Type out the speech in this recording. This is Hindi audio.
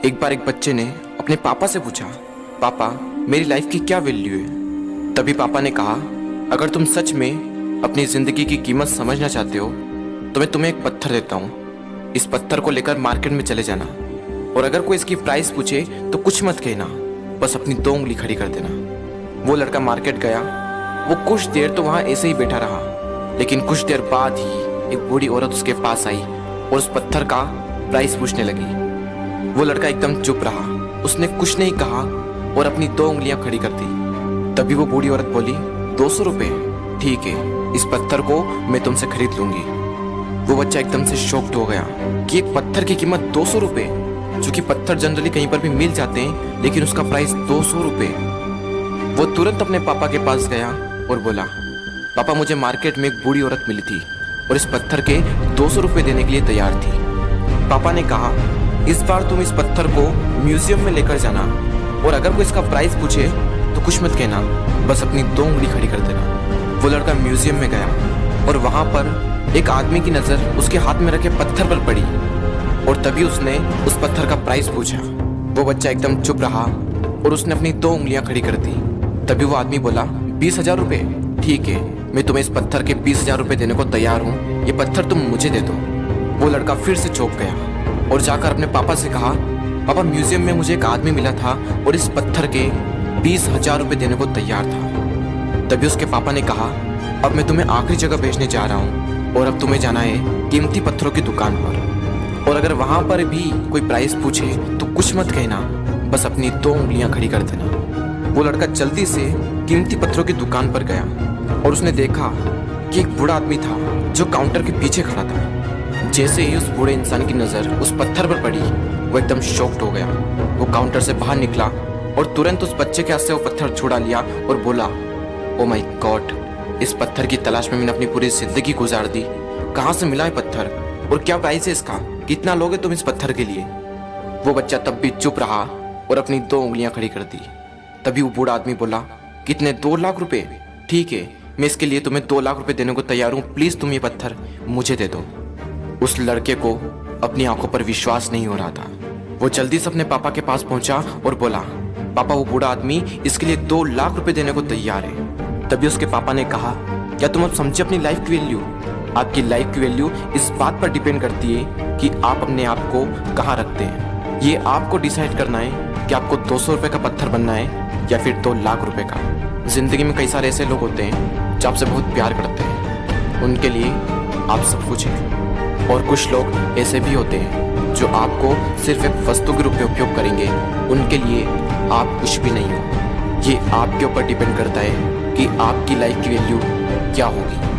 एक बार एक बच्चे ने अपने पापा से पूछा, पापा मेरी लाइफ की क्या वैल्यू है। तभी पापा ने कहा, अगर तुम सच में अपनी जिंदगी की कीमत समझना चाहते हो तो मैं तुम्हें एक पत्थर देता हूँ। इस पत्थर को लेकर मार्केट में चले जाना और अगर कोई इसकी प्राइस पूछे तो कुछ मत कहना, बस अपनी 2 उंगली खड़ी कर देना। वो लड़का मार्केट गया। वो कुछ देर तो वहाँ ऐसे ही बैठा रहा, लेकिन कुछ देर बाद ही एक बूढ़ी औरत उसके पास आई और उस पत्थर का प्राइस पूछने लगी। वो लड़का एकदम चुप रहा, उसने कुछ नहीं कहा और अपनी 2 उंगलियां खड़ी कर दी। तभी वो बूढ़ी औरत बोली, 200 रुपये, ठीक है, इस पत्थर को मैं तुमसे खरीद लूंगी। वो बच्चा एकदम से शॉक्ड हो गया कि एक पत्थर की कीमत 200 रुपये, जो कि पत्थर जनरली कहीं पर भी मिल जाते हैं, लेकिन उसका प्राइस 200 रुपये। वो तुरंत अपने पापा के पास गया और बोला, पापा मुझे मार्केट में एक बूढ़ी औरत मिली थी और इस पत्थर के 200 रुपये देने के लिए तैयार थी। पापा ने कहा, इस बार तुम इस पत्थर को म्यूजियम में लेकर जाना और अगर कोई इसका प्राइस पूछे तो कुछ मत कहना, बस अपनी 2 उंगली खड़ी कर देना। वो लड़का म्यूजियम में गया और वहां पर एक आदमी की नजर उसके हाथ में रखे पत्थर पर पड़ी और तभी उसने उस पत्थर का प्राइस पूछा। वो बच्चा एकदम चुप रहा और उसने अपनी 2 उंगलियां खड़ी कर दी। तभी वो आदमी बोला, 20,000 रुपये, ठीक है, मैं तुम्हें इस पत्थर के 20,000 रुपये देने को तैयार हूँ, ये पत्थर तुम मुझे दे दो। वो लड़का फिर से चौंक गया और जाकर अपने पापा से कहा, पापा म्यूजियम में मुझे एक आदमी मिला था और इस पत्थर के 20,000 रुपये देने को तैयार था। तभी उसके पापा ने कहा, अब मैं तुम्हें आखिरी जगह भेजने जा रहा हूँ और अब तुम्हें जाना है कीमती पत्थरों की दुकान पर और अगर वहाँ पर भी कोई प्राइस पूछे तो कुछ मत कहना, बस अपनी 2 उंगलियां खड़ी कर देना। वो लड़का जल्दी से कीमती पत्थरों की दुकान पर गया और उसने देखा कि एक बूढ़ा आदमी था जो काउंटर के पीछे खड़ा था। जैसे ही उस बूढ़े इंसान की नजर उस पत्थर पर पड़ी, वो एकदम शॉक्ड हो गया। वो काउंटर से बाहर निकला और तुरंत उस बच्चे के हाथ से वो पत्थर छुड़ा लिया और बोला, ओ माय गॉड, इस पत्थर की तलाश में मैंने अपनी पूरी जिंदगी गुजार दी। कहाँ से मिला है पत्थर और क्या प्राइस है इसका, कितना लोगे तुम इस पत्थर के लिए। वो बच्चा तब भी चुप रहा और अपनी 2 उंगलियां खड़ी कर दी। तभी वो बूढ़ा आदमी बोला, कितने, 2 लाख रुपए, ठीक है, मैं इसके लिए तुम्हें 2 लाख रुपए देने को तैयार हूँ, प्लीज तुम ये पत्थर मुझे दे दो। उस लड़के को अपनी आंखों पर विश्वास नहीं हो रहा था। वो जल्दी से अपने पापा के पास पहुंचा और बोला, पापा वो बूढ़ा आदमी इसके लिए 2 लाख रुपए देने को तैयार है। तभी उसके पापा ने कहा, क्या तुम अब समझे अपनी लाइफ की वैल्यू? आपकी लाइफ की वैल्यू इस बात पर डिपेंड करती है कि आप अपने आप को कहाँ रखते हैं। ये आपको डिसाइड करना है कि आपको 200 रुपये का पत्थर बनना है या फिर 2 लाख रुपए का। जिंदगी में कई सारे ऐसे लोग होते हैं जो आपसे बहुत प्यार करते हैं, उनके लिए आप सब कुछ हैं, और कुछ लोग ऐसे भी होते हैं जो आपको सिर्फ एक वस्तु के रूप में उपयोग करेंगे, उनके लिए आप कुछ भी नहीं हो। ये आपके ऊपर डिपेंड करता है कि आपकी लाइफ की वैल्यू क्या होगी।